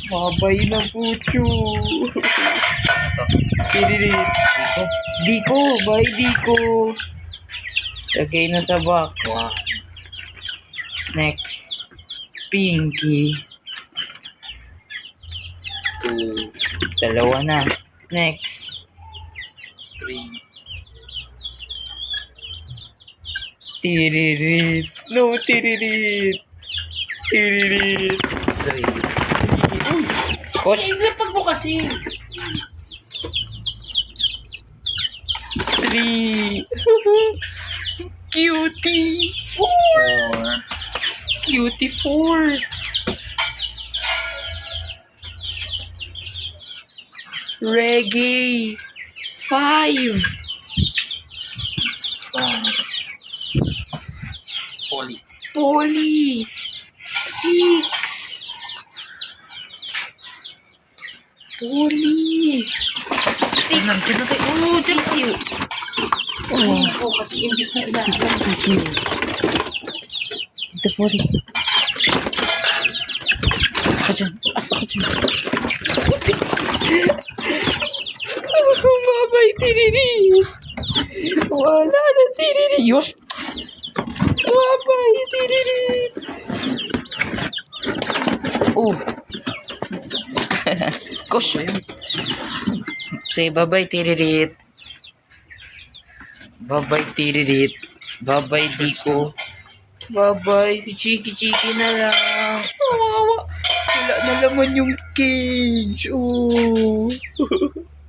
Babay na pucho. Tiririt. Diko. Bye Diko. Lagay na sa box. Wow. Next. Pinky. 2, Dalawa na. Next. 3. Tiririt. No, tiririt. Tiririt. 3. Uy! Kosh! Lapag mo kasi. 3. Cutie! 4. Cutie 4. Reggae 5. 5. Poly. Polly 6. Polly 6. Sisiw. Oh, kasi imbis na ila. Sisiw. Dito Polly. Asa ka dyan. Asa ka dyan. Babay, tiriri. Wala na, tiriri. Yosh! Babay, tiriri. Oh. Kosh. Say babay, tiririt. Babay, tiririt. Babay, Diko. Babay, si Chiki na lang. Kawawa. Wala na laman yung cage. Oh.